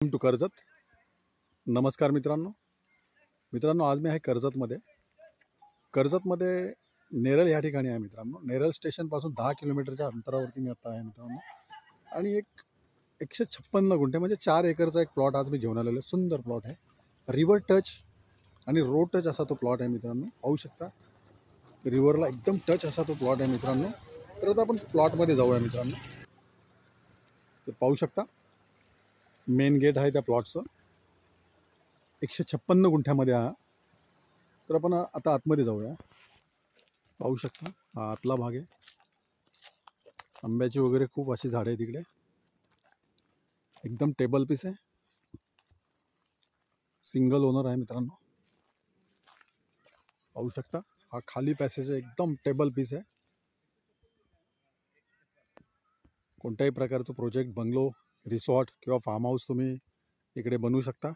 To Karjat. नमस्कार मित्रांनो आज मी आहे कर्जतमध्ये नेरळ या ठिकाणी आहे मित्रांनो. नेरळ स्टेशनपासून 10 किलोमीटरच्या अंतरावरती मी आता आहे मित्रांनो. आणि 156 गुंठे म्हणजे 4 एकरचा एक प्लॉट आज मी घेऊन आलेलो आहे. सुंदर प्लॉट आहे, रिव्हर टच आणि रोड टच असा तो प्लॉट आहे मित्रांनो. पाहू शकता, रिव्हरला एकदम टच असा तो प्लॉट आहे मित्रांनो. तर आता आपण प्लॉटमध्ये जाऊया मित्रांनो. तर पाहू शकता, मेन गेट आहे त्या प्लॉटचं. 156 गुंठ्यामध्ये आहे. तर आपण आता आतमध्ये जाऊया. पाहू शकता, हा आतला भाग आहे. आंब्याची वगैरे खूप अशी झाडे आहे तिकडे. एकदम टेबल पीस आहे, सिंगल ओनर आहे मित्रांनो. पाहू शकता, हा खाली पॅसेज आहे, एकदम टेबल पीस आहे. कोणत्याही प्रकारचं प्रोजेक्ट, बंगलो, रिसॉर्ट किंवा फार्म हाऊस तुम्ही इकडे बनवू शकता.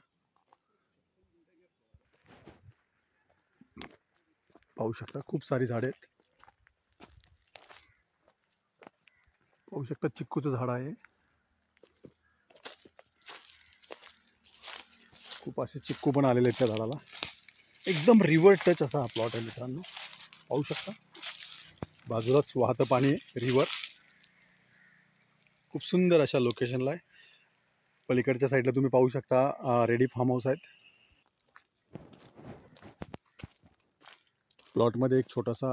पाहू शकता, खूप सारी झाडे आहेत. पाहू शकता, चिक्कूचं झाड आहे. खूप असे चिक्कू पण आलेले आहेत त्या झाडाला. एकदम रिव्हर टच असा हा प्लॉट आहे मित्रांनो. पाहू शकता, बाजूलाच वाहतं पाणी आहे, रिव्हर. खूप सुंदर अशा लोकेशनला आहे. पलीकडच्या साईडला तुम्ही पाहू शकता रेडी फार्म हाऊस आहेत. प्लॉटमध्ये एक छोटासा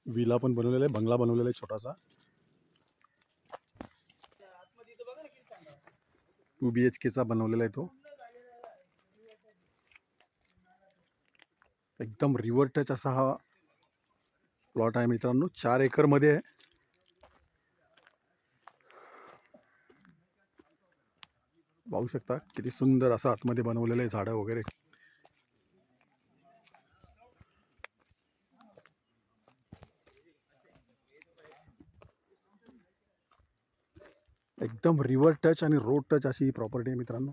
विला पण बनवलेला आहे, बंगला बनवलेला आहे छोटासा. 2 BHKचा बनवलेला आहे तो. एकदम रिव्हर टच असा हा प्लॉट आहे मित्रांनो. 4 एकरमध्ये आहे. पाहू शकता, किती सुंदर असं आतमध्ये बनवलेलं आहे, झाडं वगैरे. एकदम रिव्हर टच आणि रोड टच अशी ही प्रॉपर्टी आहे मित्रांनो.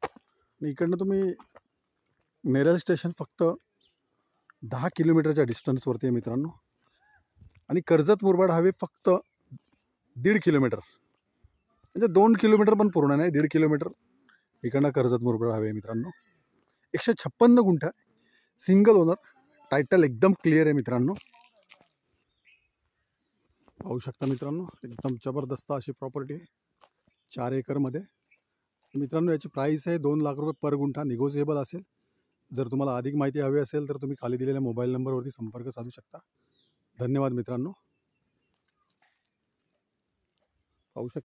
आणि इकडनं तुम्ही नेरळ स्टेशन फक्त 10 किलोमीटरच्या डिस्टन्सवरती आहे मित्रांनो. आणि कर्जत मुरबाड हायवे फक्त 1.5 किलोमीटर, म्हणजे 2 किलोमीटर पण पूर्ण नाही, 1.5 किलोमीटर इकडनं कर्जत मुरबाड हायवे आहे मित्रांनो. 156 गुंठा, सिंगल ओनर, टायटल एकदम क्लिअर आहे मित्रांनो. पाहू शकता मित्रांनो, एकदम जबरदस्त अशी प्रॉपर्टी आहे 4 एकरमध्ये. मित्रांनो, याची प्राईस आहे 2 लाख रुपये पर गुंठा. निगोशिएबल असेल. जर तुम्हाला अधिक माहिती हवी असेल तर तुम्ही खाली दिलेल्या मोबाईल नंबरवरती संपर्क साधू शकता. धन्यवाद मित्रांनो. पाहू शकता.